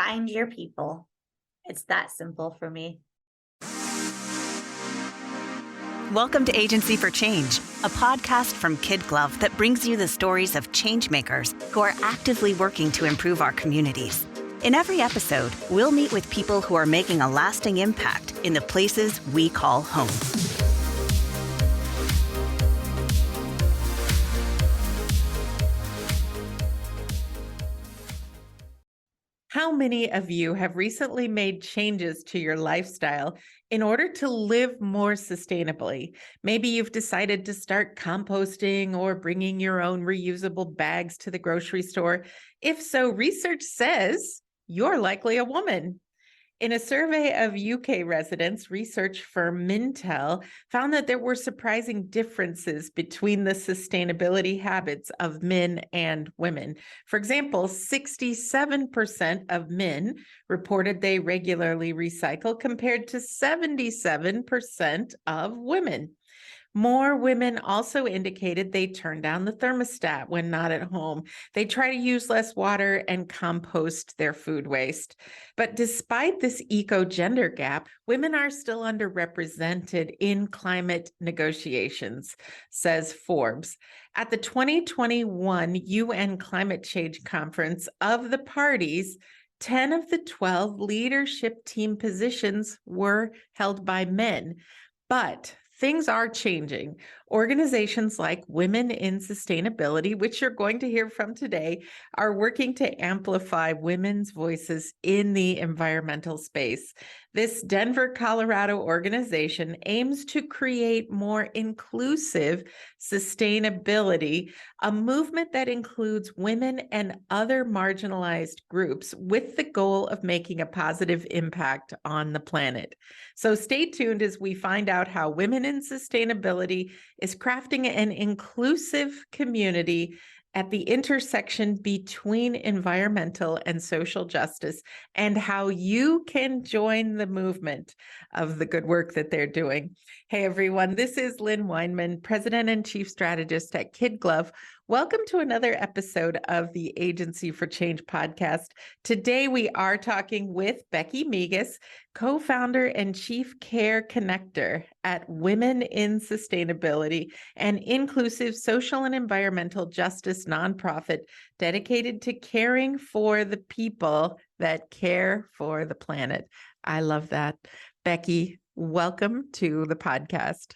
Find your people. It's that simple for me. Welcome to Agency for Change, a podcast from KidGlov that brings you the stories of change makers who are actively working to improve our communities. In every episode, we'll meet with people who are making a lasting impact in the places we call home. How many of you have recently made changes to your lifestyle in order to live more sustainably? Maybe you've decided to start composting or bringing your own reusable bags to the grocery store. If so, research says you're likely a woman. In a survey of UK residents, research firm Mintel found that there were surprising differences between the sustainability habits of men and women. For example, 67% of men reported they regularly recycle compared to 77% of women. More women also indicated they turn down the thermostat when not at home. They try to use less water and compost their food waste. But despite this eco-gender gap, women are still underrepresented in climate negotiations, says Forbes. At the 2021 UN Climate Change Conference, of the parties, 10 of the 12 leadership team positions were held by men. But things are changing. Organizations like Women in Sustainability, which you're going to hear from today, are working to amplify women's voices in the environmental space. This Denver, Colorado organization aims to create more inclusive sustainability, a movement that includes women and other marginalized groups with the goal of making a positive impact on the planet. So stay tuned as we find out how Women in Sustainability is crafting an inclusive community at the intersection between environmental and social justice, and how you can join the movement of the good work that they're doing. Hey, everyone, this is Lynn Weinman, President and Chief Strategist at KidGlov. Welcome to another episode of the Agency for Change podcast. Today, we are talking with Becky Migas, co-founder and chief care connector at Women in Sustainability, an inclusive social and environmental justice nonprofit dedicated to caring for the people that care for the planet. I love that. Becky, welcome to the podcast.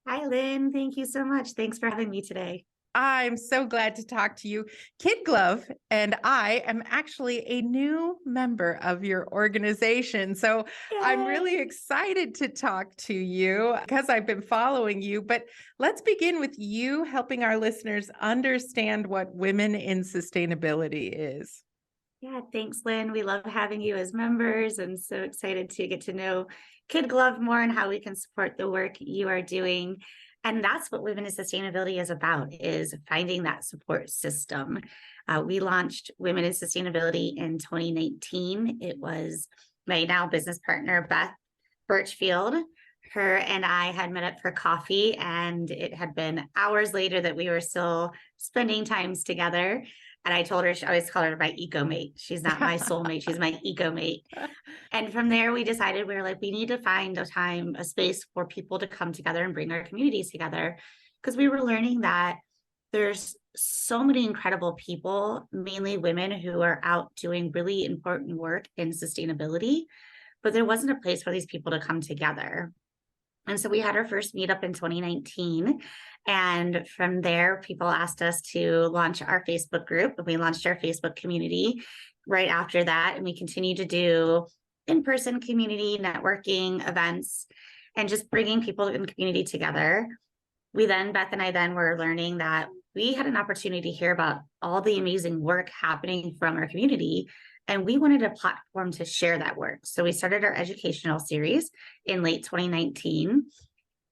Hi, Lynn. Thank you so much. Thanks for having me today. I'm so glad to talk to you. KidGlov and I am actually a new member of your organization. So Yay. I'm really excited to talk to you because I've been following you. But let's begin with you helping our listeners understand what Women in Sustainability is. Yeah, thanks, Lynn. We love having you as members and so excited to get to know KidGlov more and how we can support the work you are doing. And that's what Women in Sustainability is about, is finding that support system. We launched Women in Sustainability in 2019. It was my now business partner, Beth Birchfield. Her and I had met up for coffee, and it had been hours later that we were still spending times together. And I told her, I always call her my eco mate. She's not my soulmate, she's my eco mate. And from there, we decided we need to find a time, a space for people to come together and bring our communities together. Because we were learning that there's so many incredible people, mainly women, who are out doing really important work in sustainability, but there wasn't a place for these people to come together. And so we had our first meetup in 2019. And from there, people asked us to launch our Facebook group. And we launched our Facebook community right after that. And we continue to do in-person community networking events and just bringing people in the community together. Beth and I were learning that we had an opportunity to hear about all the amazing work happening from our community. And we wanted a platform to share that work. So we started our educational series in late 2019.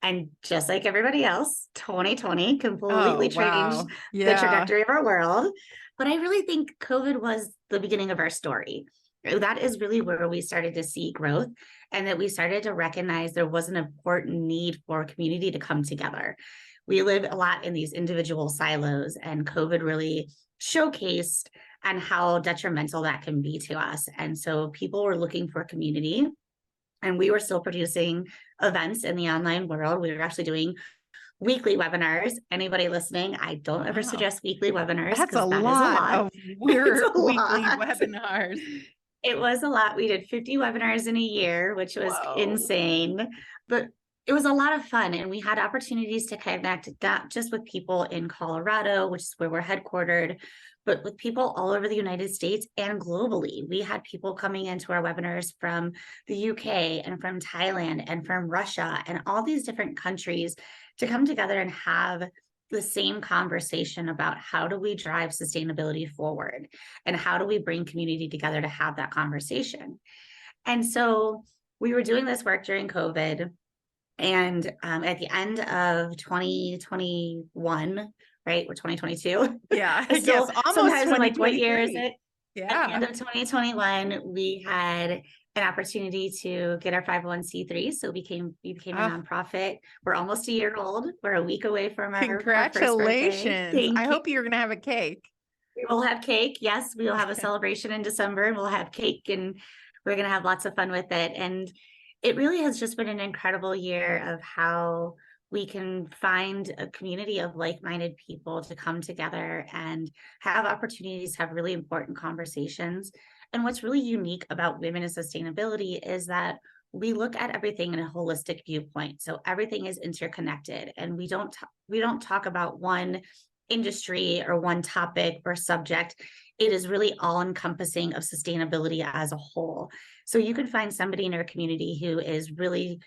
And just like everybody else, 2020 completely changed the trajectory of our world. But I really think COVID was the beginning of our story. That is really where we started to see growth, and that we started to recognize there was an important need for community to come together. We live a lot in these individual silos, and COVID really showcased and how detrimental that can be to us. And so people were looking for community, and we were still producing events in the online world. We were actually doing weekly webinars. Anybody listening, I don't ever Wow. suggest weekly webinars That's a because that is a lot lot. of It's a weekly lot. webinars. It was a lot. We did 50 webinars in a year, which was Whoa. insane, but it was a lot of fun. And we had opportunities to connect not just with people in Colorado, which is where we're headquartered, but with people all over the United States and globally. We had people coming into our webinars from the UK and from Thailand and from Russia and all these different countries to come together and have the same conversation about how do we drive sustainability forward and how do we bring community together to have that conversation. And so we were doing this work during COVID, and at the end of 2021, right? We're 2022. Yeah. I still, Yes. Almost sometimes I'm like, what year is 2023. it? At the Yeah. end of 2021, we had an opportunity to get our 501c3. So we became a nonprofit. We're almost a year old. We're a week away from our first birthday. Congratulations. I Thank you. hope you're going to have a cake. We will have cake. Yes, we will have a celebration in December, and we'll have cake, and we're going to have lots of fun with it. And it really has just been an incredible year of how we can find a community of like-minded people to come together and have opportunities to have really important conversations. And what's really unique about women in sustainability is that we look at everything in a holistic viewpoint. So everything is interconnected, and we don't talk about one industry or one topic or subject. It is really all encompassing of sustainability as a whole. So you can find somebody in your community who is really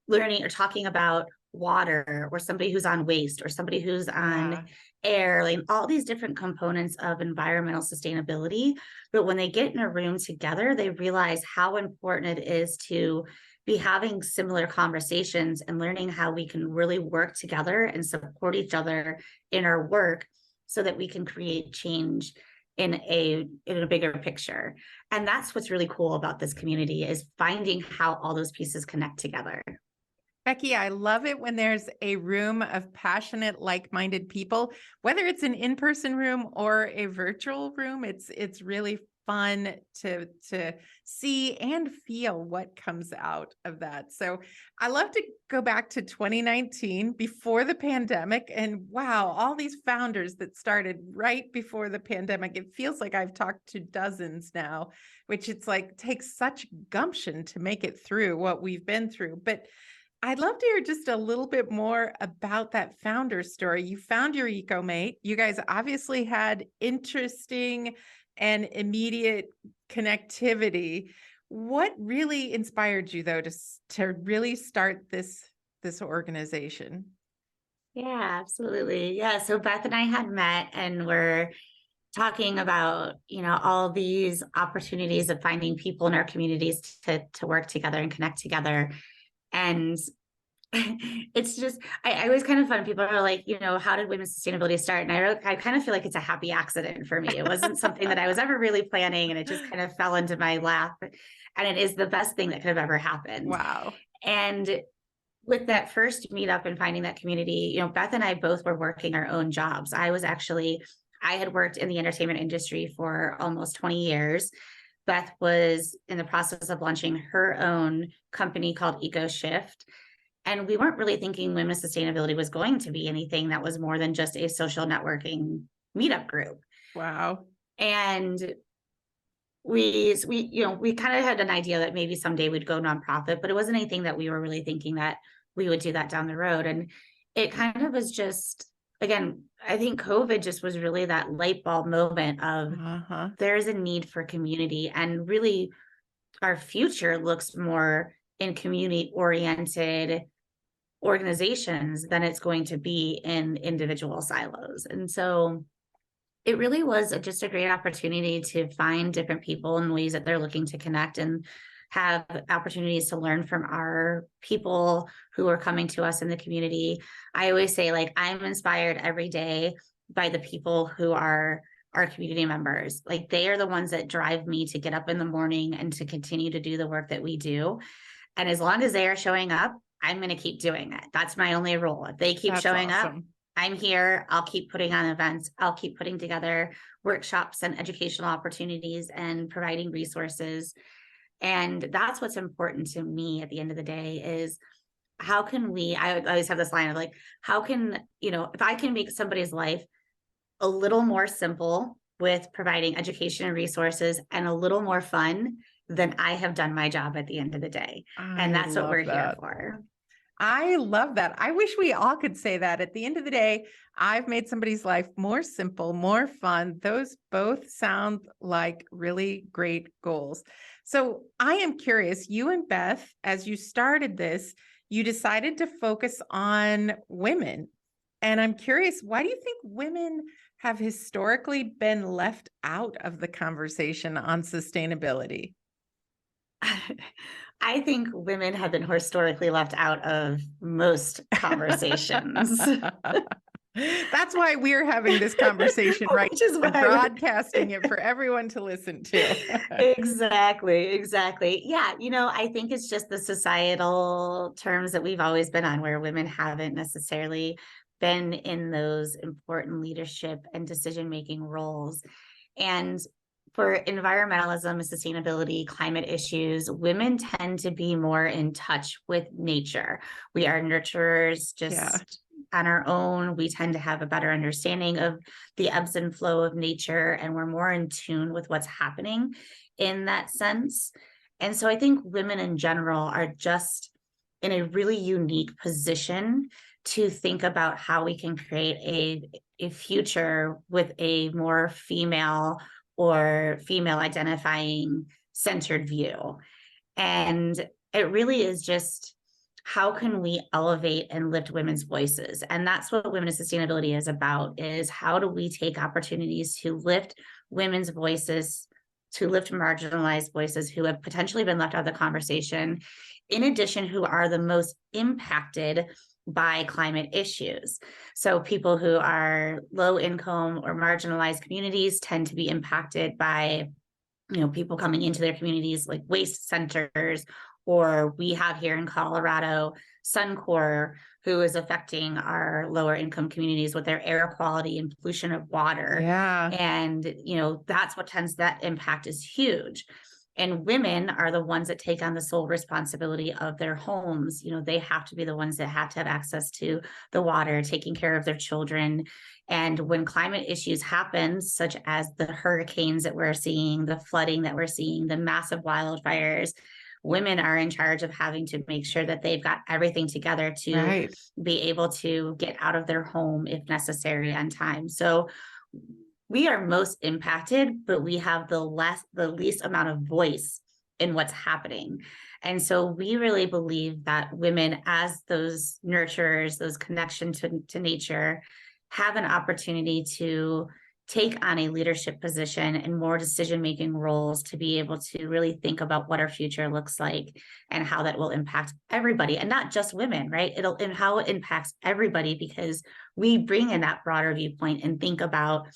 learning or talking about water, or somebody who's on waste, or somebody who's on air, like all these different components of environmental sustainability. But when they get in a room together, they realize how important it is to be having similar conversations and learning how we can really work together and support each other in our work so that we can create change in a bigger picture. And that's what's really cool about this community, is finding how all those pieces connect together. Becky, I love it when there's a room of passionate, like-minded people, whether it's an in-person room or a virtual room. It's really fun to see and feel what comes out of that. So I love to go back to 2019, before the pandemic, and wow, all these founders that started right before the pandemic. It feels like I've talked to dozens now, which it's like takes such gumption to make it through what we've been through. But I'd love to hear just a little bit more about that founder story. You found your eco-mate. You guys obviously had interesting and immediate connectivity. What really inspired you, though, to really start this organization? Yeah, absolutely. Yeah. So Beth and I had met, and we're talking about, all these opportunities of finding people in our communities to work together and connect together. And it's just, I always kind of fun. People are like, how did women's sustainability start? And I kind of feel like it's a happy accident for me. It wasn't something that I was ever really planning, and it just kind of fell into my lap. And it is the best thing that could have ever happened. Wow. And with that first meetup and finding that community, Beth and I both were working our own jobs. I had worked in the entertainment industry for almost 20 years. Beth was in the process of launching her own company called EcoShift. And we weren't really thinking women's sustainability was going to be anything that was more than just a social networking meetup group. Wow. And we kind of had an idea that maybe someday we'd go nonprofit, but it wasn't anything that we were really thinking that we would do that down the road. And it kind of was just, again, I think COVID just was really that light bulb moment of there's a need for community, and really our future looks more in community oriented organizations than it's going to be in individual silos. And so it really was just a great opportunity to find different people in ways that they're looking to connect and have opportunities to learn from our people who are coming to us in the community. I always say, like, I'm inspired every day by the people who are our community members. Like, they are the ones that drive me to get up in the morning and to continue to do the work that we do. And as long as they are showing up, I'm going to keep doing it. That's my only rule. If they keep showing up, I'm here. I'll keep putting on events. I'll keep putting together workshops and educational opportunities and providing resources. And that's what's important to me at the end of the day is how can we, I always have this line of like, how can, if I can make somebody's life a little more simple with providing education and resources and a little more fun, then I have done my job at the end of the day. And I that's what love we're here that. for. I love that. I wish we all could say that. At the end of the day, I've made somebody's life more simple, more fun. Those both sound like really great goals. So I am curious, you and Beth, as you started this, you decided to focus on women. And I'm curious, why do you think women have historically been left out of the conversation on sustainability? I think women have been historically left out of most conversations. That's why we're having this conversation right Which is now, why broadcasting it for everyone to listen to. Exactly. Yeah, I think it's just the societal terms that we've always been on where women haven't necessarily been in those important leadership and decision-making roles. And for environmentalism and sustainability, climate issues, women tend to be more in touch with nature. We are nurturers just on our own. We tend to have a better understanding of the ebbs and flow of nature, and we're more in tune with what's happening in that sense. And so I think women in general are just in a really unique position to think about how we can create a future with a more female or female identifying centered view. And it really is just how can we elevate and lift women's voices? And that's what Women in Sustainability is about, is how do we take opportunities to lift women's voices, to lift marginalized voices who have potentially been left out of the conversation, in addition, who are the most impacted by climate issues. So people who are low income or marginalized communities tend to be impacted by, people coming into their communities like waste centers, or we have here in Colorado, Suncor, who is affecting our lower income communities with their air quality and pollution of water. Yeah. And, that's what that impact is huge. And women are the ones that take on the sole responsibility of their homes. They have to be the ones that have to have access to the water, taking care of their children. And when climate issues happen, such as the hurricanes that we're seeing, the flooding that we're seeing, the massive wildfires, women are in charge of having to make sure that they've got everything together to be able to get out of their home if necessary on time. So we are most impacted, but we have the least amount of voice in what's happening. And so we really believe that women, as those nurturers, those connection to nature, have an opportunity to take on a leadership position and more decision-making roles to be able to really think about what our future looks like and how that will impact everybody, and not just women, right? And how it impacts everybody, because we bring in that broader viewpoint and think about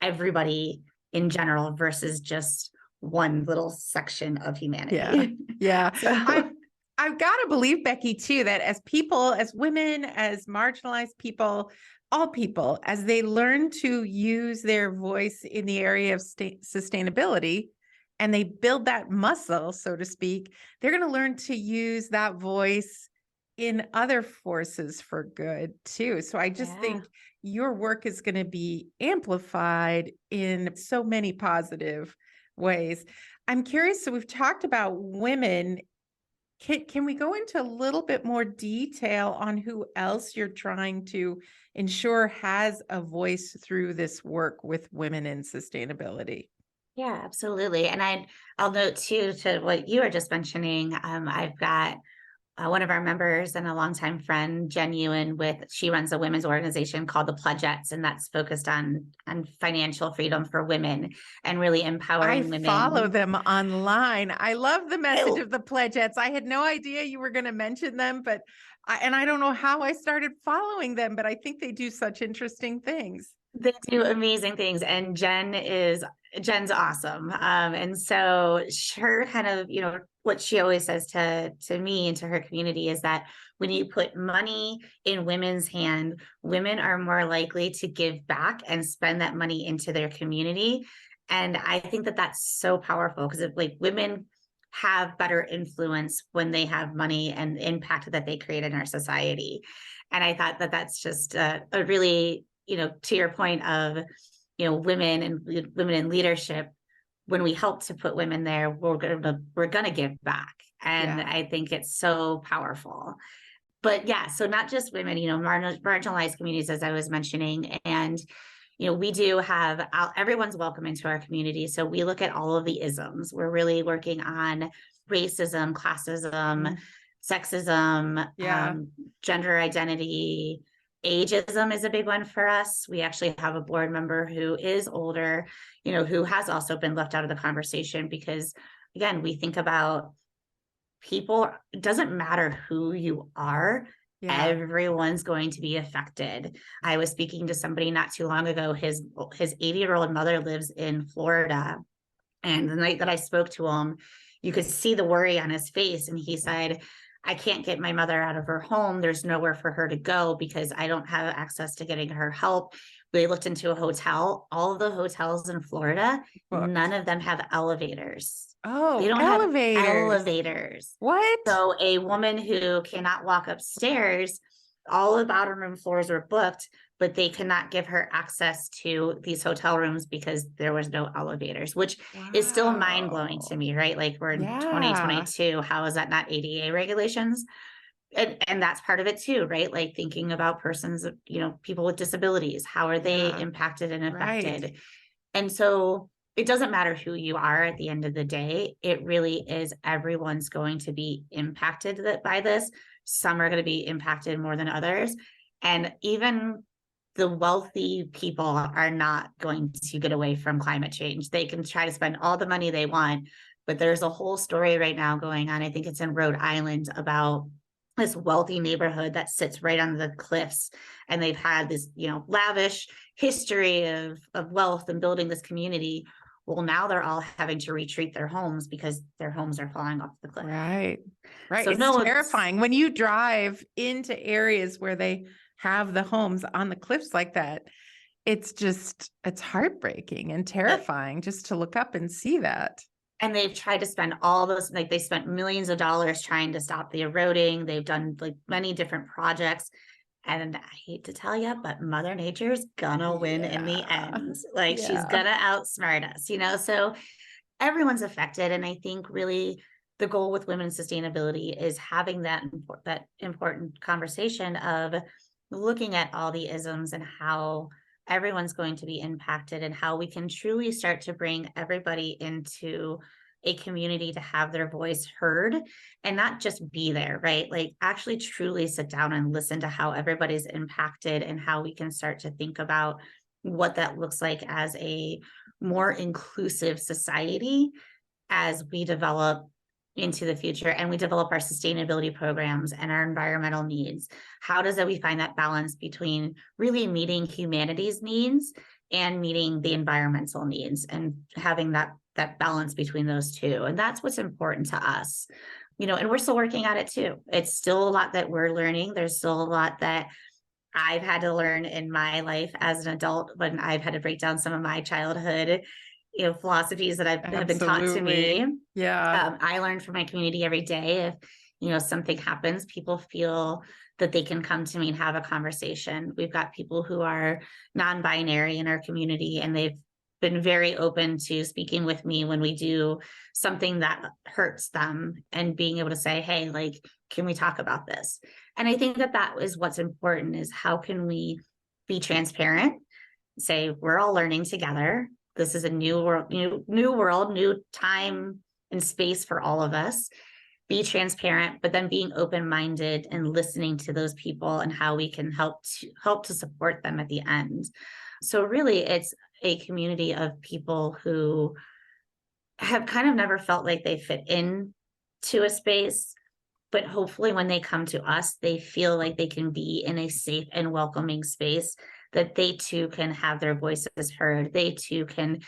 everybody in general versus just one little section of humanity. Yeah. So I've got to believe, Becky, too, that as people, as women, as marginalized people, all people, as they learn to use their voice in the area of sustainability, and they build that muscle, so to speak, they're going to learn to use that voice in other forces for good too. So I just think your work is going to be amplified in so many positive ways. I'm curious. So we've talked about women. Can we go into a little bit more detail on who else you're trying to ensure has a voice through this work with women in sustainability? Yeah, absolutely. And I'll note too, to what you were just mentioning, I've got one of our members and a longtime friend, Jen Ewan, she runs a women's organization called the Pledgettes, and that's focused on financial freedom for women and really empowering women. I follow them online. I love the message of the Pledgettes. I had no idea you were going to mention them, but I don't know how I started following them, but I think they do such interesting things. They do amazing things. And Jen is Jen's awesome. And so her kind of, what she always says to me and to her community is that when you put money in women's hand, women are more likely to give back and spend that money into their community. And I think that that's so powerful because like women have better influence when they have money and impact that they create in our society. And I thought that that's just a really, to your point of, women and women in leadership, when we help to put women there, we're gonna give back. And I think it's so powerful. But yeah, so not just women, marginalized communities, as I was mentioning. And, we do have everyone's welcome into our community. So we look at all of the isms. We're really working on racism, classism, sexism, gender identity. Ageism is a big one for us. We actually have a board member who is older, who has also been left out of the conversation because, again, we think about people, it doesn't matter who you are, everyone's going to be affected. I was speaking to somebody not too long ago. His 80-year-old mother lives in Florida. And the night that I spoke to him, you could see the worry on his face. And he said, I can't get my mother out of her home. There's nowhere for her to go because I don't have access to getting her help. We looked into a hotel. All of the hotels in Florida, none of them have elevators. Oh, they don't elevators. have elevators. What? So a woman who cannot walk upstairs, all the bottom room floors were booked, but they could not give her access to these hotel rooms because there was no elevators, which is still mind blowing to me, right? Like we're in 2022. How is that not ADA regulations? And that's part of it too, right? Like thinking about persons, people with disabilities, how are they impacted and affected? Right. And so it doesn't matter who you are at the end of the day. It really is everyone's going to be impacted by this. Some are going to be impacted more than others. And even the wealthy people are not going to get away from climate change. They can try to spend all the money they want, but there's a whole story right now going on. I think it's in Rhode Island about this wealthy neighborhood that sits right on the cliffs. And they've had this, lavish history of wealth and building this community. Well, now they're all having to retreat their homes because their homes are falling off the cliff. Right. So it's terrifying when you drive into areas where they have the homes on the cliffs like that. It's heartbreaking and terrifying just to look up and see that. And they've tried to spend all those, like they spent millions of dollars trying to stop the eroding. They've done like many different projects. And I hate to tell you, but Mother Nature's gonna win in the end. Like she's gonna outsmart us, so everyone's affected. And I think really the goal with women in sustainability is having that important conversation of looking at all the isms and how everyone's going to be impacted and how we can truly start to bring everybody into a community to have their voice heard and not just be there, right? Like actually truly sit down and listen to how everybody's impacted and how we can start to think about what that looks like as a more inclusive society as we develop into the future and we develop our sustainability programs and our environmental needs. How does we find that balance between really meeting humanity's needs and meeting the environmental needs and having that balance between those two? And that's what's important to us, and we're still working on it too. It's still a lot that we're learning. There's still a lot that I've had to learn in my life as an adult when I've had to break down some of my childhood philosophies that have been taught to me. I learn from my community every day. If, something happens, people feel that they can come to me and have a conversation. We've got people who are non-binary in our community, and they've been very open to speaking with me when we do something that hurts them and being able to say, hey, like, can we talk about this? And I think that is what's important is how can we be transparent, say, we're all learning together. This is a new world, new time and space for all of us. Be transparent, but then being open-minded and listening to those people and how we can help to support them at the end. So really, it's a community of people who have kind of never felt like they fit in to a space, but hopefully when they come to us, they feel like they can be in a safe and welcoming space, that they too can have their voices heard. They too can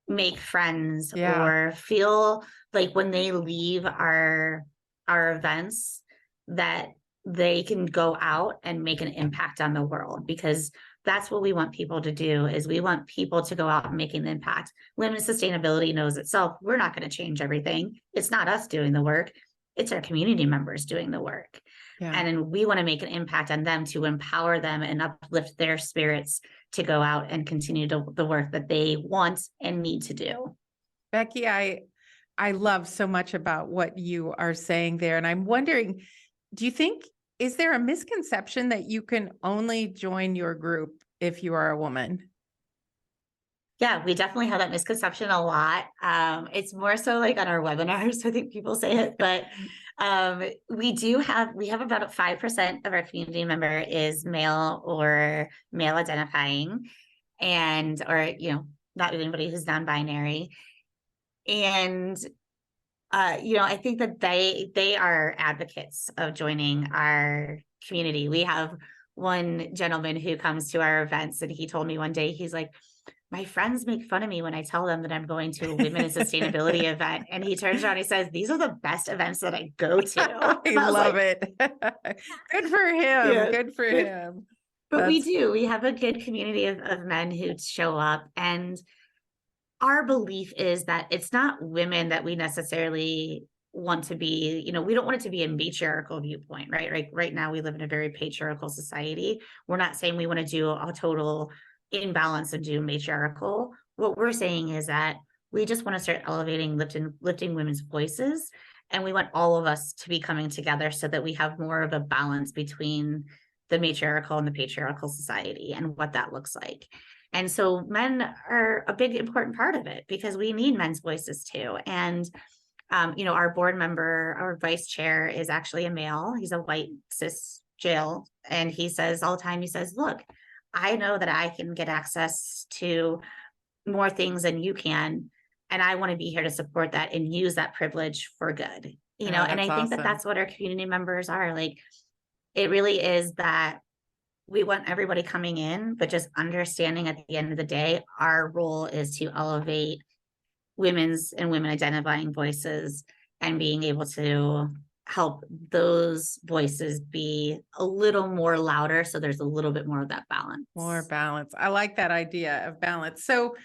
make friends Yeah. or feel like when they leave our events that they can go out and make an impact on the world, because that's what we want people to do. Is we want people to go out and make an impact. Women's sustainability knows itself. We're not going to change everything. It's not us doing the work. It's our community members doing the work. Yeah. And we want to make an impact on them to empower them and uplift their spirits to go out and continue the work that they want and need to do. Becky, I love so much about what you are saying there. And I'm wondering, do you think, is there a misconception that you can only join your group if you are a woman? Yeah, we definitely have that misconception a lot. It's more so like on our webinars, I think people say it, but we have about 5% of our community member is male or male identifying, and or not anybody who's non-binary. And I think that they are advocates of joining our community. We have one gentleman who comes to our events, and he told me one day, he's like, my friends make fun of me when I tell them that I'm going to a women in sustainability event. And he turns around and he says, these are the best events that I go to. I love it. Good for him. Yeah. Good for him. But we have a good community of men who show up, and our belief is that it's not women that we necessarily want to be, we don't want it to be a matriarchal viewpoint, right? Right now we live in a very patriarchal society. We're not saying we want to do a total imbalance and do matriarchal. What we're saying is that we just want to start elevating, lifting women's voices. And we want all of us to be coming together so that we have more of a balance between the matriarchal and the patriarchal society and what that looks like. And so men are a big important part of it, because we need men's voices too. And our board member, our vice chair, is actually a male. He's a white cis jail, and he says all the time, he says, look, I know that I can get access to more things than you can, and I want to be here to support that and use that privilege for good. And I think that that's what our community members are like. It really is that we want everybody coming in, but just understanding at the end of the day, our role is to elevate women's and women identifying voices, and being able to help those voices be a little more louder, so there's a little bit more of that balance. More balance. I like that idea of balance. So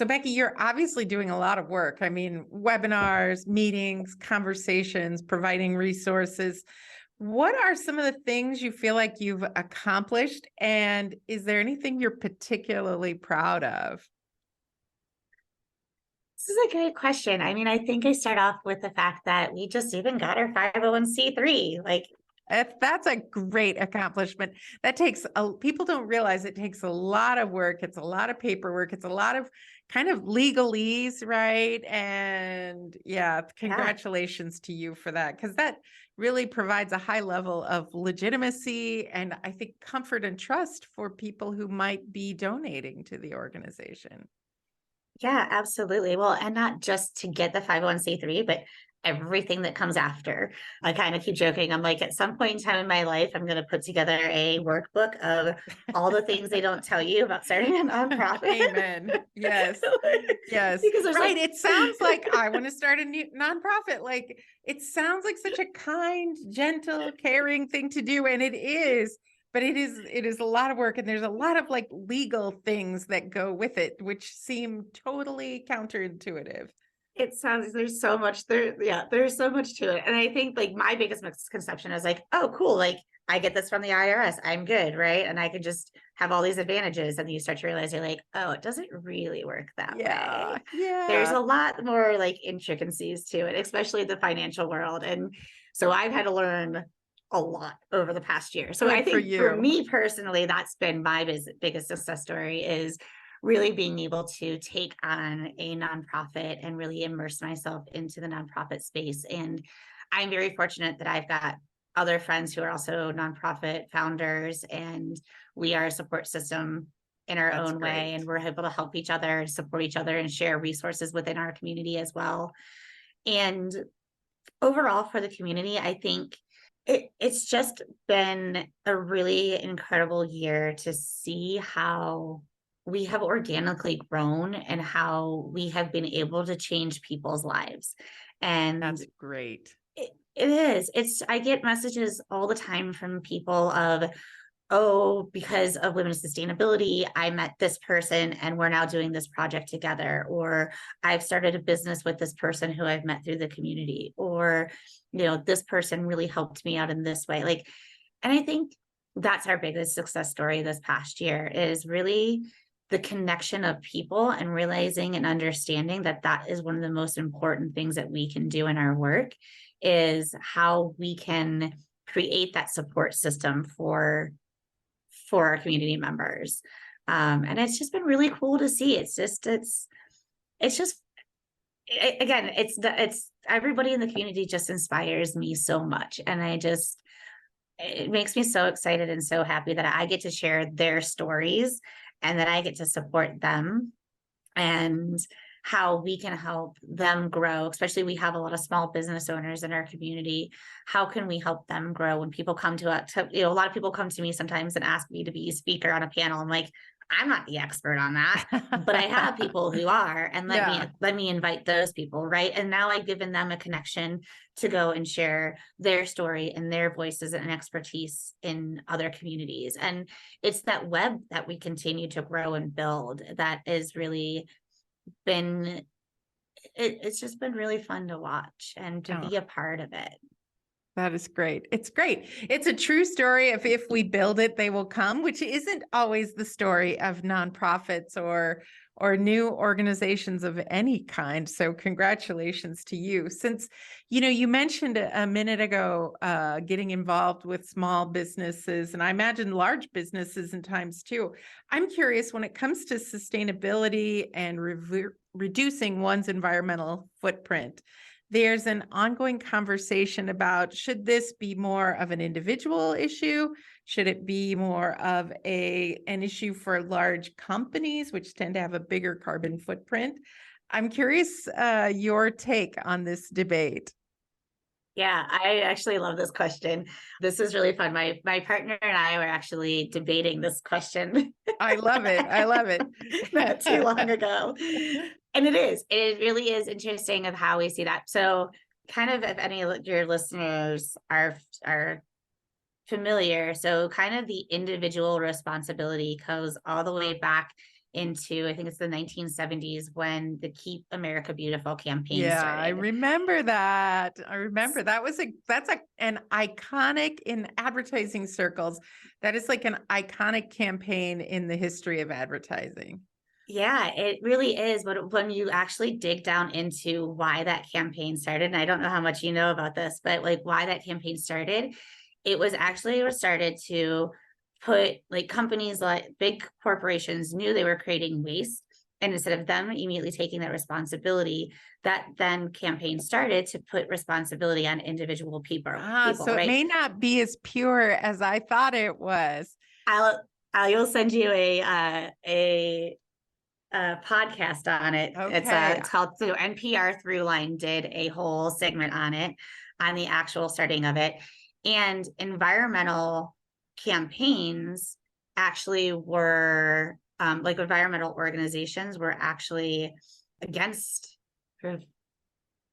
Becky, you're obviously doing a lot of work. I mean, webinars, meetings, conversations, providing resources. What are some of the things you feel like you've accomplished? And is there anything you're particularly proud of? This is a great question. I mean, I think I start off with the fact that we just even got our 501c3. Like, that's a great accomplishment. That takes people don't realize it takes a lot of work. It's a lot of paperwork. It's a lot of kind of legalese, right? And yeah, congratulations to you for that, because that really provides a high level of legitimacy and I think comfort and trust for people who might be donating to the organization. Yeah, absolutely. Well, and not just to get the 501c3, but everything that comes after. I kind of keep joking. I'm like, at some point in time in my life, I'm going to put together a workbook of all the things they don't tell you about starting a nonprofit. Amen. Yes. Yes. Right. It sounds like I want to start a new nonprofit. Like, it sounds like such a kind, gentle, caring thing to do. And it is. But it is a lot of work, and there's a lot of like legal things that go with it, which seem totally counterintuitive. It sounds, there's so much there. Yeah, there's so much to it. And I think like my biggest misconception is like, oh, cool. Like, I get this from the IRS. I'm good. Right. And I could just have all these advantages. And then you start to realize you're like, oh, it doesn't really work that way. Yeah. There's a lot more like intricacies to it, especially the financial world. And so I've had to learn a lot over the past year. So I think for me personally, that's been my biggest success story, is really being able to take on a nonprofit and really immerse myself into the nonprofit space. And I'm very fortunate that I've got other friends who are also nonprofit founders, and we are a support system in our own way. And we're able to help each other and support each other and share resources within our community as well. And overall for the community, I think it's just been a really incredible year to see how we have organically grown and how we have been able to change people's lives. And That's great. it is. I get messages all the time from people of, oh, because of women's sustainability, I met this person and we're now doing this project together. Or I've started a business with this person who I've met through the community. Or, this person really helped me out in this way. And I think that's our biggest success story this past year is really the connection of people and realizing and understanding that that is one of the most important things that we can do in our work is how we can create that support system for our community members. And it's just been really cool to see. Again, it's everybody in the community just inspires me so much. And it makes me so excited and so happy that I get to share their stories and that I get to support them and how we can help them grow. Especially we have a lot of small business owners in our community. How can we help them grow when people come to us? A lot of people come to me sometimes and ask me to be a speaker on a panel. I'm like, I'm not the expert on that, but I have people who are, and let me invite those people, right? And now I've given them a connection to go and share their story and their voices and expertise in other communities. And it's that web that we continue to grow and build that is really it's just been really fun to watch and to be a part of it. That is great. It's great. It's a true story of if we build it, they will come, which isn't always the story of nonprofits or new organizations of any kind. So congratulations to you. Since, you mentioned a minute ago, getting involved with small businesses, and I imagine large businesses in times too. I'm curious when it comes to sustainability and reducing one's environmental footprint. There's an ongoing conversation about, should this be more of an individual issue? Should it be more of an issue for large companies, which tend to have a bigger carbon footprint? I'm curious your take on this debate. Yeah, I actually love this question. This is really fun. My partner and I were actually debating this question. I love it. I love it. Not too long ago. And it really is interesting of how we see that. So kind of if any of your listeners are familiar, so kind of the individual responsibility goes all the way back into, I think it's the 1970s when the Keep America Beautiful campaign started. I remember that. That's an iconic in advertising circles. That is like an iconic campaign in the history of advertising. Yeah, it really is. But when you actually dig down into why that campaign started, and I don't know how much you know about this, but why that campaign started, it was started to put companies, like big corporations, knew they were creating waste. And instead of them immediately taking that responsibility, that then campaign started to put responsibility on individual people. So it may not be as pure as I thought it was. I'll send you a podcast on it. Okay. It's called, so NPR Throughline did a whole segment on it, on the actual starting of it. And environmental campaigns actually were environmental organizations were actually against.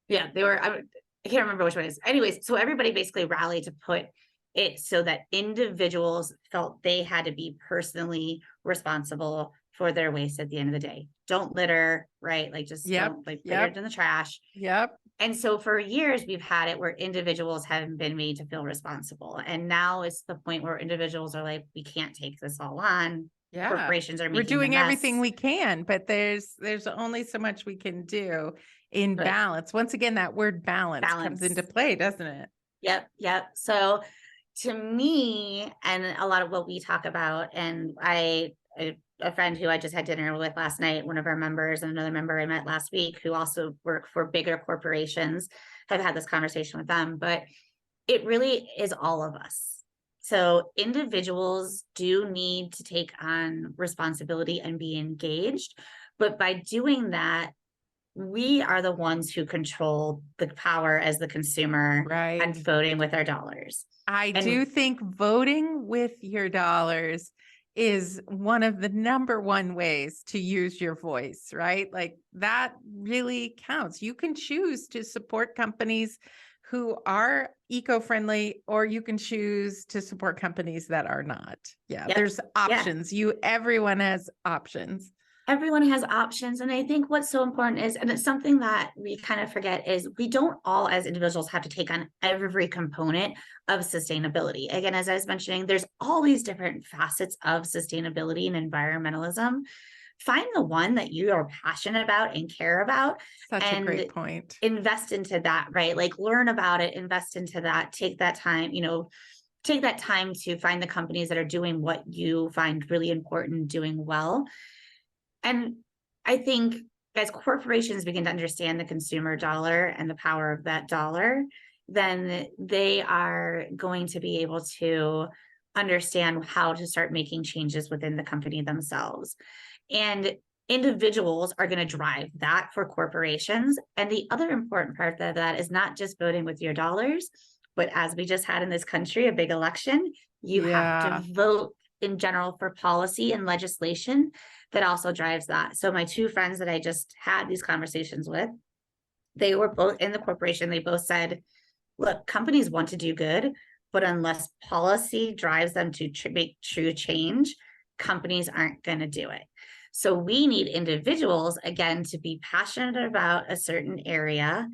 Yeah, they were. I can't remember which one it is. Anyways, so everybody basically rallied to put it so that individuals felt they had to be personally responsible for their waste at the end of the day. Don't litter, right? Don't put it in the trash. Yep. And so for years, we've had it where individuals haven't been made to feel responsible. And now it's the point where individuals are like, we can't take this all on. Yeah. Corporations are making We're doing everything we can, but there's only so much we can do in balance. Once again, that word balance comes into play, doesn't it? Yep. So to me, and a lot of what we talk about, and a friend who I just had dinner with last night, one of our members, and another member I met last week who also work for bigger corporations, have had this conversation with them, but it really is all of us. So individuals do need to take on responsibility and be engaged, but by doing that, we are the ones who control the power as the consumer, right, and voting with our dollars. I do think voting with your dollars is one of the number one ways to use your voice, right? Like that really counts. You can choose to support companies who are eco-friendly, or you can choose to support companies that are not. Yeah, Yep. there's Yeah. options. Everyone has options. Everyone has options. And I think what's so important is, and it's something that we kind of forget, is we don't all as individuals have to take on every component of sustainability. Again, as I was mentioning, there's all these different facets of sustainability and environmentalism. Find the one that you are passionate about and care about, Such a and great point. invest into that, right? Like learn about it, invest into that, take that time, take that time to find the companies that are doing what you find really important, doing well. And I think as corporations begin to understand the consumer dollar and the power of that dollar, then they are going to be able to understand how to start making changes within the company themselves. And individuals are going to drive that for corporations. And the other important part of that is not just voting with your dollars, but as we just had in this country, a big election, you have to vote in general for policy and legislation that also drives that. So my two friends that I just had these conversations with, they were both in the corporation. They both said, look, companies want to do good, but unless policy drives them to make true change, companies aren't going to do it. So we need individuals, again, to be passionate about a certain area,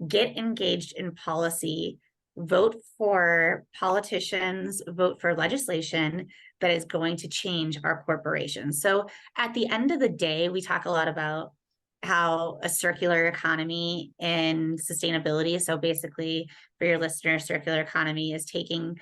get engaged in policy, vote for politicians, vote for legislation that is going to change our corporations. So at the end of the day, we talk a lot about how a circular economy and sustainability. So basically, for your listeners, circular economy is taking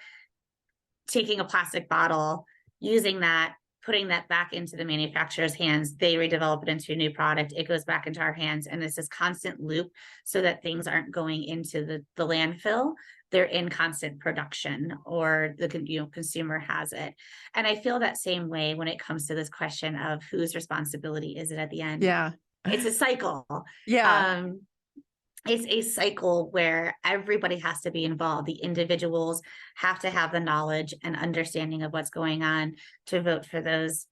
a plastic bottle, using that, putting that back into the manufacturer's hands, they redevelop it into a new product, it goes back into our hands, and it's this constant loop so that things aren't going into the landfill. They're in constant production, or the consumer has it. And I feel that same way when it comes to this question of whose responsibility is it at the end. Yeah. It's a cycle. Yeah. It's a cycle where everybody has to be involved. The individuals have to have the knowledge and understanding of what's going on to vote for those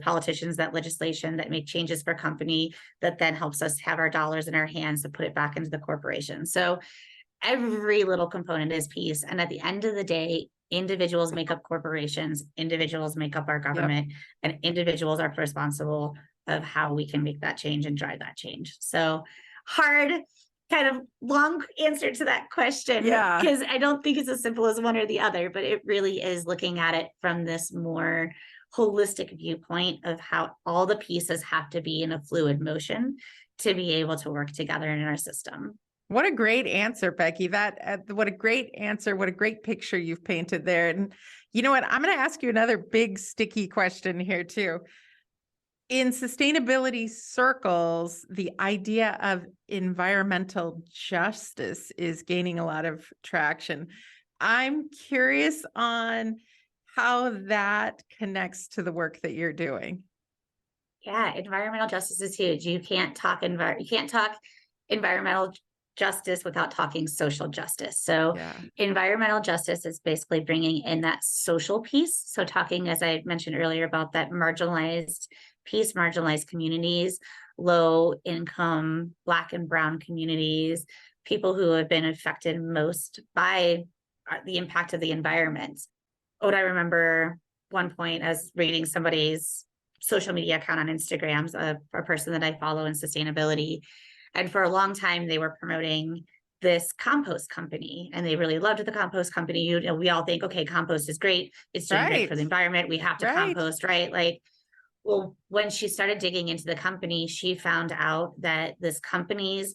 politicians, that legislation that make changes for company that then helps us have our dollars in our hands to put it back into the corporation. So every little component is piece. And at the end of the day, individuals make up corporations, individuals make up our government, and individuals are responsible of how we can make that change and drive that change. So hard, kind of long answer to that question, because I don't think it's as simple as one or the other, but it really is looking at it from this more holistic viewpoint of how all the pieces have to be in a fluid motion to be able to work together in our system. What a great answer, Becky. What a great answer. What a great picture you've painted there. And you know what? I'm going to ask you another big sticky question here too. In sustainability circles, the idea of environmental justice is gaining a lot of traction. I'm curious on how that connects to the work that you're doing. Yeah, environmental justice is huge. You can't talk environmental justice without talking social justice. So environmental justice is basically bringing in that social piece. So talking, as I mentioned earlier, about that marginalized piece, marginalized communities, low income, Black and Brown communities, people who have been affected most by the impact of the environment. What I remember one point as reading somebody's social media account on Instagram, a person that I follow in sustainability. And for a long time, they were promoting this compost company, and they really loved the compost company. We all think, okay, compost is great. It's doing great for the environment. We have to compost, right? Like, well, when she started digging into the company, she found out that this company's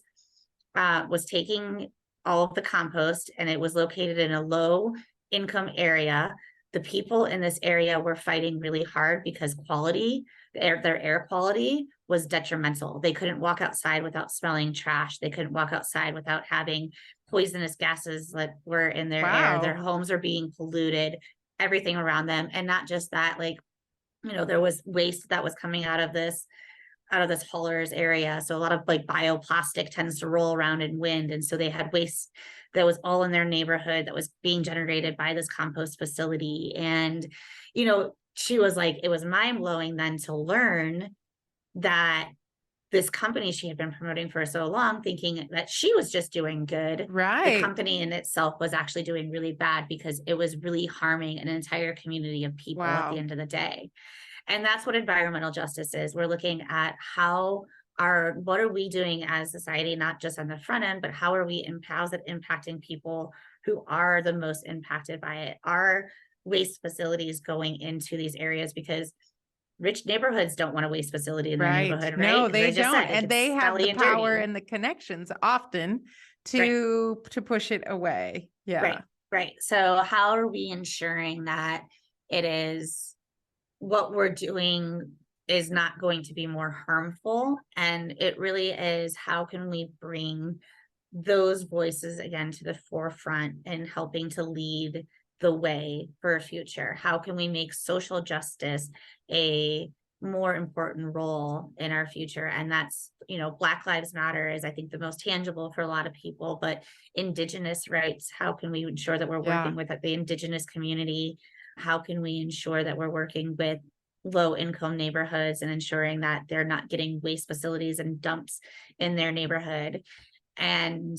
was taking all of the compost, and it was located in a low income area. The people in this area were fighting really hard because their air quality was detrimental. They couldn't walk outside without smelling trash. They couldn't walk outside without having poisonous gases that were in their air. Their homes are being polluted, everything around them. And not just that, there was waste that was coming out of this hauler's area. So a lot of bioplastic tends to roll around in wind. And so they had waste that was all in their neighborhood that was being generated by this compost facility. And, she was like, it was mind blowing then to learn that this company she had been promoting for so long, thinking that she was just doing good. The Right. company in itself was actually doing really bad because it was really harming an entire community of people at the Wow. end of the day. And that's what environmental justice is. We're looking at what are we doing as society, not just on the front end, but how are we how's it impacting people who are the most impacted by it? Are waste facilities going into these areas? Because rich neighborhoods don't want a waste facility in their Right. neighborhood, right? No, 'Cause they I just don't. said it And gets they have smelly the and power dirty. and the connections often Right, to push it away. Yeah. right, right. So how are we ensuring that it is what we're doing is not going to be more harmful? And it really is, how can we bring those voices again to the forefront and helping to lead the way for a future? How can we make social justice a more important role in our future? And that's, Black Lives Matter is, I think, the most tangible for a lot of people, but Indigenous rights, how can we ensure that we're Yeah. working with the Indigenous community? How can we ensure that we're working with low income neighborhoods and ensuring that they're not getting waste facilities and dumps in their neighborhood? And,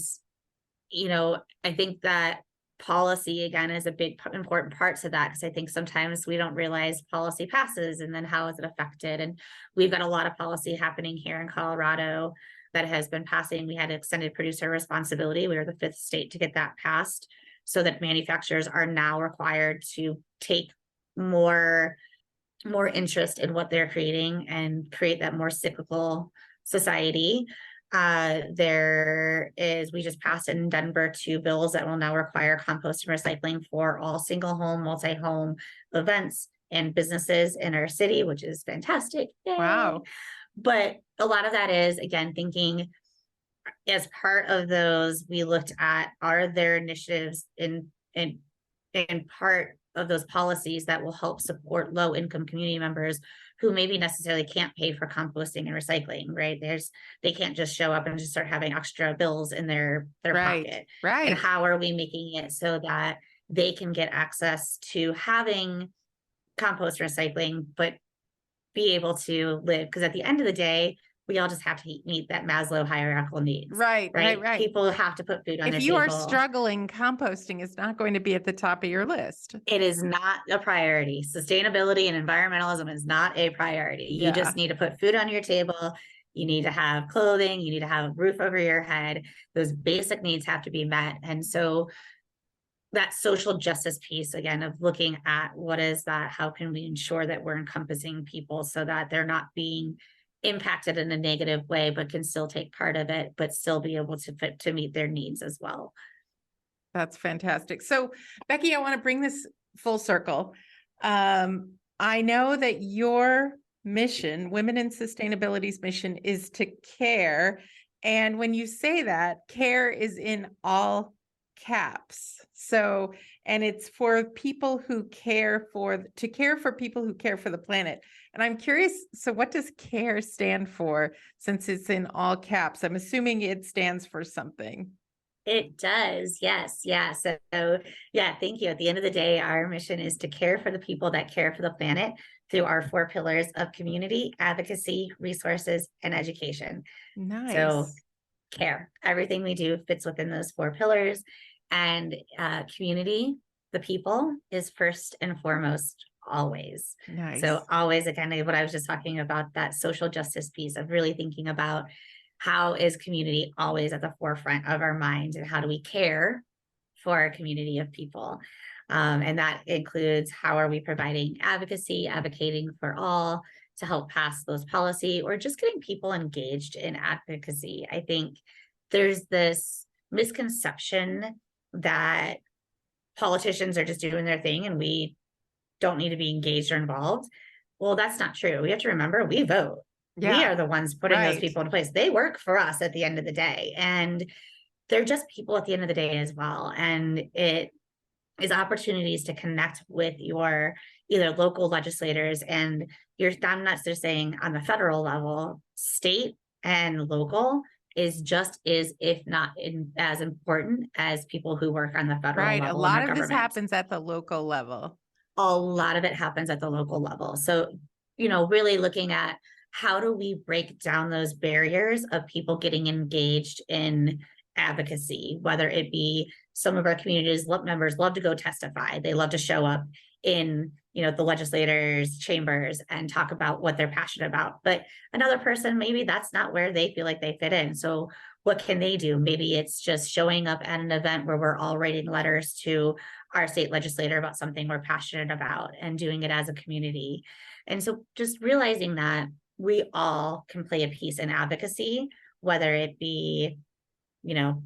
I think that policy again is a big important part to that, because I think sometimes we don't realize policy passes and then how is it affected. And we've got a lot of policy happening here in Colorado that has been passing. We had extended producer responsibility. We were the 5th state to get that passed, so that manufacturers are now required to take more interest in what they're creating and create that more cyclical society. We just passed in Denver 2 bills that will now require compost and recycling for all single home, multi-home events and businesses in our city, which is fantastic. Yay. Wow. But a lot of that is, again, thinking as part of those, we looked at, are there initiatives in part of those policies that will help support low income community members who maybe necessarily can't pay for composting and recycling, right? They can't just show up and just start having extra bills in their Right. pocket. Right. And how are we making it so that they can get access to having compost recycling, but be able to live? Because at the end of the day, we all just have to meet that Maslow hierarchical needs. Right. Right. People have to put food on their If you table. are struggling, composting is not going to be at the top of your list. It is not a priority. Sustainability and environmentalism is not a priority. Yeah. You just need to put food on your table. You need to have clothing. You need to have a roof over your head. Those basic needs have to be met. And so that social justice piece, again, of looking at what is that, how can we ensure that we're encompassing people so that they're not being impacted in a negative way, but can still take part of it, but still be able to meet their needs as well. That's fantastic. So, Becky, I want to bring this full circle. I know that your mission, Women in Sustainability's mission, is to care. And when you say that, care is in all caps. So, and it's for people who care for people who care for the planet. And I'm curious, so what does CARE stand for, since it's in all caps? I'm assuming it stands for something. It does. Yes. Yeah. So yeah, thank you. At the end of the day, our mission is to care for the people that care for the planet through our 4 pillars of community, advocacy, resources, and education. Nice. So care, everything we do fits within those 4 pillars. And community, the people, is first and foremost, always. Nice. So always, again, what I was just talking about, that social justice piece of really thinking about, how is community always at the forefront of our minds, and how do we care for a community of people? And that includes, how are we providing advocacy, advocating for all to help pass those policy, or just getting people engaged in advocacy. I think there's this misconception that politicians are just doing their thing and we don't need to be engaged or involved. Well, that's not true. We have to remember, we vote. Yeah. We are the ones putting those Right. people in place. They work for us at the end of the day. And they're just people at the end of the day as well. And it is opportunities to connect with your either local legislators, and I'm not just saying on the federal level, state and local is just if not as important as people who work on the federal Right. A level. lot in our of this government. happens at the local level. a lot of it happens at the local level. So, really looking at how do we break down those barriers of people getting engaged in advocacy, whether it be some of our communities members love to go testify. They love to show up in, the legislators' chambers and talk about what they're passionate about. But another person, maybe that's not where they feel like they fit in. So what can they do? Maybe it's just showing up at an event where we're all writing letters to our state legislator about something we're passionate about and doing it as a community. And so just realizing that we all can play a piece in advocacy, whether it be,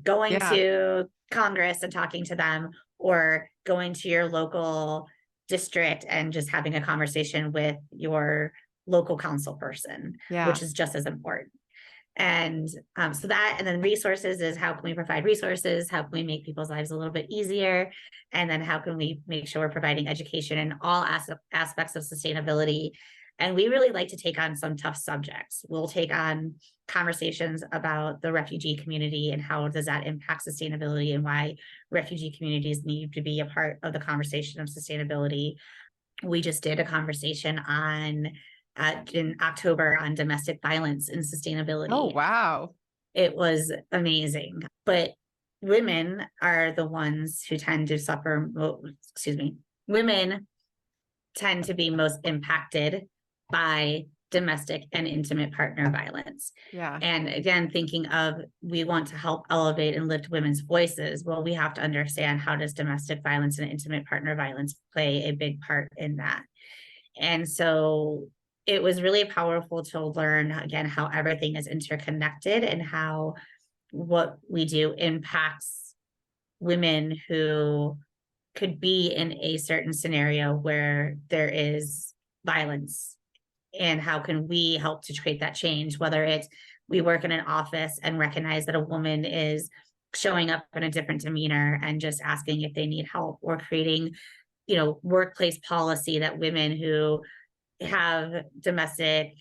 going to Congress and talking to them, or going to your local district and just having a conversation with your local council person, which is just as important. And so that, and then resources is how can we provide resources? How can we make people's lives a little bit easier? And then how can we make sure we're providing education in all aspects of sustainability? And we really like to take on some tough subjects. We'll take on conversations about the refugee community and how does that impact sustainability and why refugee communities need to be a part of the conversation of sustainability. We just did a conversation in October on domestic violence and sustainability. Oh, wow. It was amazing. But women are the ones who tend to suffer, women tend to be most impacted by domestic and intimate partner violence. Yeah. And again, thinking of, we want to help elevate and lift women's voices. Well, we have to understand, how does domestic violence and intimate partner violence play a big part in that? And so it was really powerful to learn, again, how everything is interconnected and how what we do impacts women who could be in a certain scenario where there is violence, and how can we help to create that change, whether it's we work in an office and recognize that a woman is showing up in a different demeanor and just asking if they need help, or creating, workplace policy that women who have domestic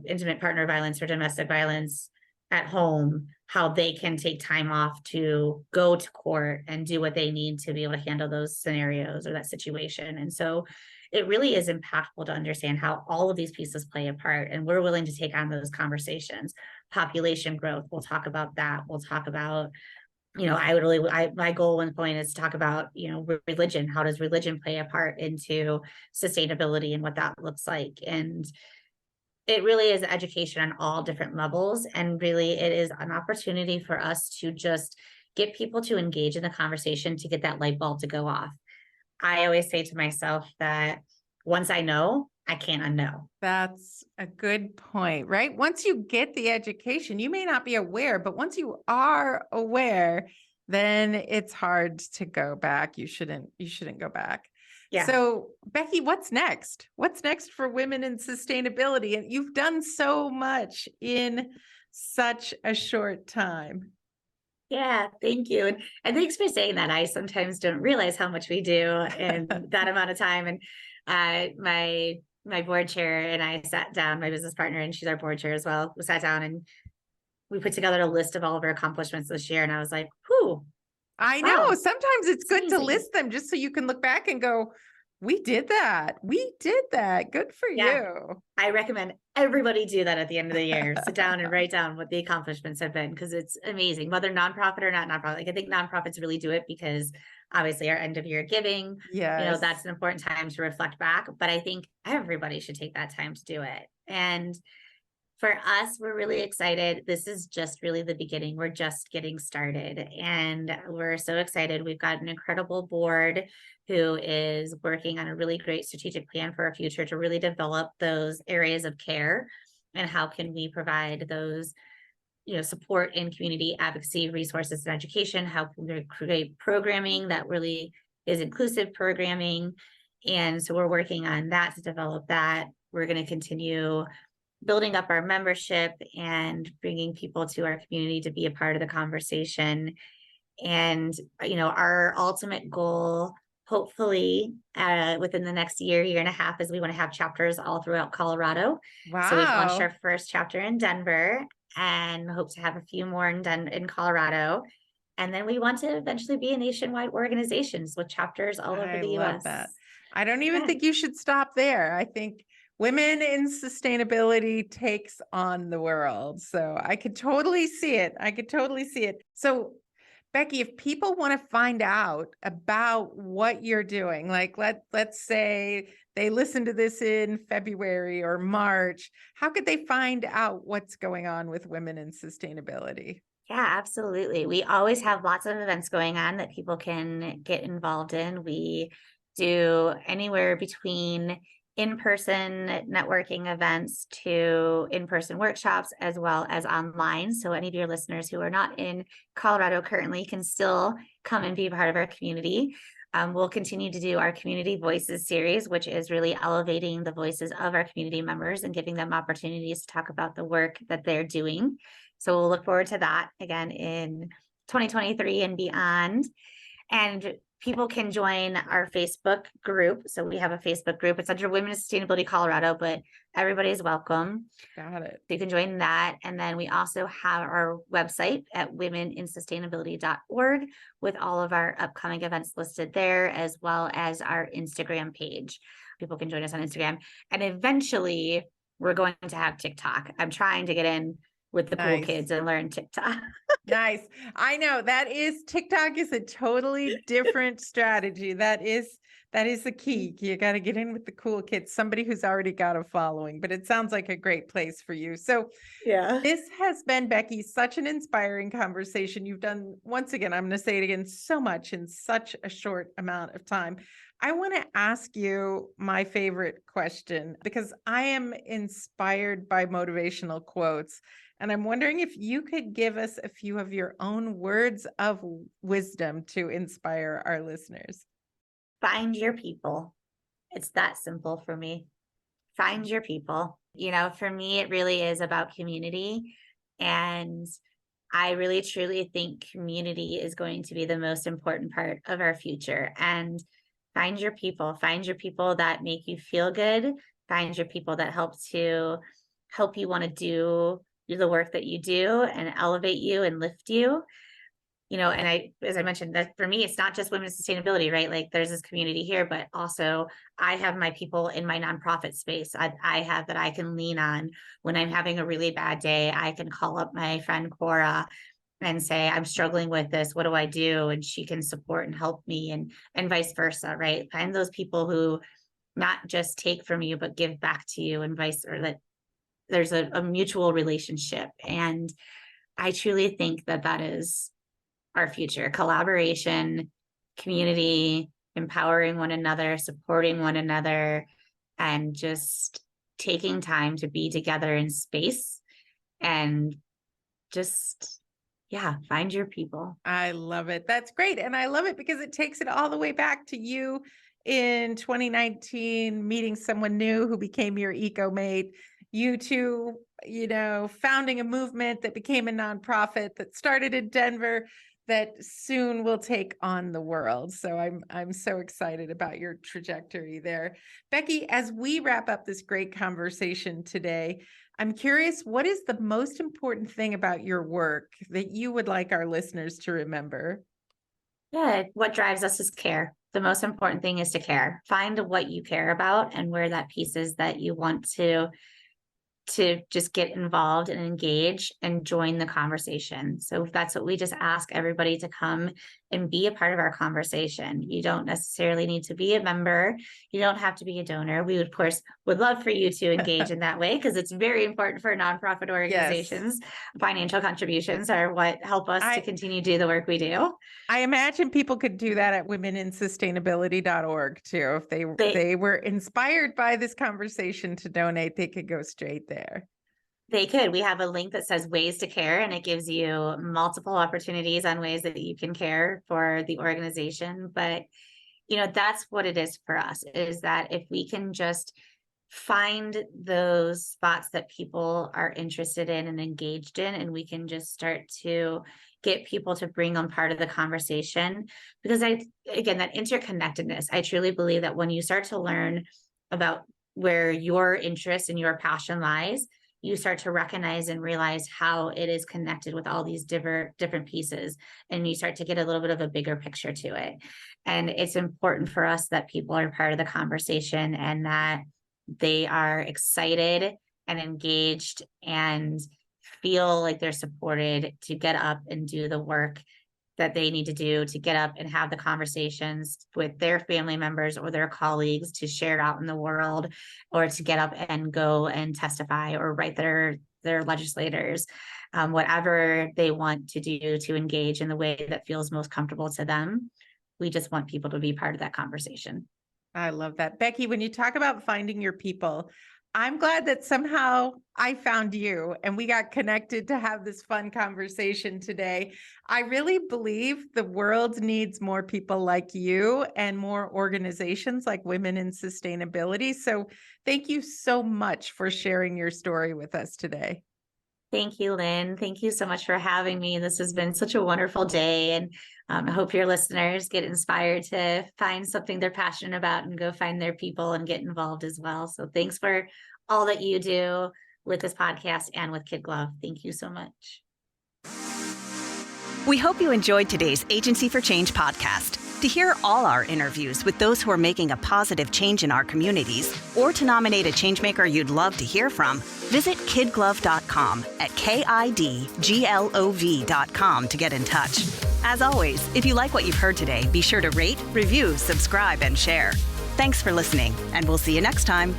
intimate partner violence or domestic violence at home, how they can take time off to go to court and do what they need to be able to handle those scenarios or that situation. And so it really is impactful to understand how all of these pieces play a part, and we're willing to take on those conversations. Population growth, we'll talk about that. We'll talk about, my goal one point is to talk about, religion. How does religion play a part into sustainability and what that looks like? And it really is education on all different levels. And really it is an opportunity for us to just get people to engage in the conversation, to get that light bulb to go off. I always say to myself that once I know, I can't unknow. That's a good point, right? Once you get the education, you may not be aware, but once you are aware, then it's hard to go back. You shouldn't go back. Yeah. So, Becky, what's next? What's next for women in sustainability? And you've done so much in such a short time. Yeah, thank you. And thanks for saying that. I sometimes don't realize how much we do in that amount of time. And my board chair and I sat down, my business partner, and she's our board chair as well. We sat down and we put together a list of all of our accomplishments this year. And I was like, whew. I Wow. know. Sometimes it's good to Amazing. list them just so you can look back and go, we did that. We did that. Good for you. I recommend everybody do that at the end of the year. Sit down and write down what the accomplishments have been, because it's amazing, whether nonprofit or not nonprofit. Like, I think nonprofits really do it because obviously our end of year giving, that's an important time to reflect back. But I think everybody should take that time to do it. And for us, we're really excited. This is just really the beginning. We're just getting started, and we're so excited. We've got an incredible board who is working on a really great strategic plan for our future to really develop those areas of care, and how can we provide those, support in community advocacy, resources, and education. How can we create programming that really is inclusive programming? And so we're working on that, to develop that. We're going to continue building up our membership and bringing people to our community to be a part of the conversation. And, our ultimate goal, hopefully within the next year and a half, is we want to have chapters all throughout Colorado. Wow. So we've launched our first chapter in Denver and hope to have a few more in Colorado. And then we want to eventually be a nationwide organization with chapters all over the US. That. I don't even think you should stop there. I think women in sustainability takes on the world. So I could totally see it. I could totally see it. So Becky, if people want to find out about what you're doing, like let's say they listen to this in February or March, how could they find out what's going on with women in sustainability? Yeah, absolutely. We always have lots of events going on that people can get involved in. We do anywhere between in-person networking events to in-person workshops as well as online. So any of your listeners who are not in Colorado currently can still come and be part of our community. We'll continue to do our Community Voices series, which is really elevating the voices of our community members and giving them opportunities to talk about the work that they're doing. So we'll look forward to that again in 2023 and beyond. And people can join our Facebook group. So we have a Facebook group. It's under Women in Sustainability Colorado, but everybody's welcome. Got it. So you can join that. And then we also have our website at womeninsustainability.org with all of our upcoming events listed there, as well as our Instagram page. People can join us on Instagram. And eventually we're going to have TikTok. I'm trying to get in with the cool kids and learn TikTok. Nice. I know TikTok is a totally different strategy. That is the key. You got to get in with the cool kids, somebody who's already got a following, but it sounds like a great place for you. So Yeah. This has been, Becky, such an inspiring conversation. You've done, once again, I'm going to say it again, so much in such a short amount of time. I want to ask you my favorite question because I am inspired by motivational quotes. And I'm wondering if you could give us a few of your own words of wisdom to inspire our listeners. Find your people. It's that simple for me. Find your people. For me, it really is about community. And I really truly think community is going to be the most important part of our future. And find your people that make you feel good. Find your people that help you want to do the work that you do and elevate you and lift you. And as I mentioned, that for me, it's not just women's sustainability, right? Like there's this community here, but also I have my people in my nonprofit space. I have that I can lean on when I'm having a really bad day. I can call up my friend Cora and say, I'm struggling with this. What do I do? And she can support and help me and vice versa, right? Find those people who not just take from you, but give back to you and or that there's a mutual relationship. And I truly think that is our future: collaboration, community, empowering one another, supporting one another, and just taking time to be together in space and just, find your people. I love it. That's great. And I love it because it takes it all the way back to you in 2019, meeting someone new who became your eco mate. You two, founding a movement that became a nonprofit that started in Denver that soon will take on the world. So I'm so excited about your trajectory there. Becky, as we wrap up this great conversation today, I'm curious, what is the most important thing about your work that you would like our listeners to remember? Yeah, what drives us is care. The most important thing is to care. Find what you care about and where that piece is that you want to just get involved and engage and join the conversation. So that's what we just ask everybody to come and be a part of our conversation. You don't necessarily need to be a member. You don't have to be a donor. We would, of course, would love for you to engage in that way because it's very important for nonprofit organizations. Yes. Financial contributions are what help us to continue to do the work we do. I imagine people could do that at womeninsustainability.org too. If they were inspired by this conversation to donate, they could go straight there. They could. We have a link that says ways to care, and it gives you multiple opportunities on ways that you can care for the organization. But, that's what it is for us, is that if we can just find those spots that people are interested in and engaged in, and we can just start to get people to bring on part of the conversation. Because that interconnectedness, I truly believe that when you start to learn about where your interest and your passion lies, you start to recognize and realize how it is connected with all these different pieces, and you start to get a little bit of a bigger picture to it. And it's important for us that people are part of the conversation and that they are excited and engaged and feel like they're supported to get up and do the work that they need to do, to get up and have the conversations with their family members or their colleagues, to share it out in the world, or to get up and go and testify or write their legislators, whatever they want to do to engage in the way that feels most comfortable to them. We just want people to be part of that conversation. I love that. Becky, when you talk about finding your people, I'm glad that somehow I found you and we got connected to have this fun conversation today. I really believe the world needs more people like you and more organizations like Women in Sustainability. So thank you so much for sharing your story with us today. Thank you, Lynn. Thank you so much for having me. This has been such a wonderful day. And I hope your listeners get inspired to find something they're passionate about and go find their people and get involved as well. So thanks for all that you do with this podcast and with KidGlov. Thank you so much. We hope you enjoyed today's Agency for Change podcast. To hear all our interviews with those who are making a positive change in our communities, or to nominate a changemaker you'd love to hear from, visit KidGlov.com at KidGlov.com to get in touch. As always, if you like what you've heard today, be sure to rate, review, subscribe, and share. Thanks for listening, and we'll see you next time.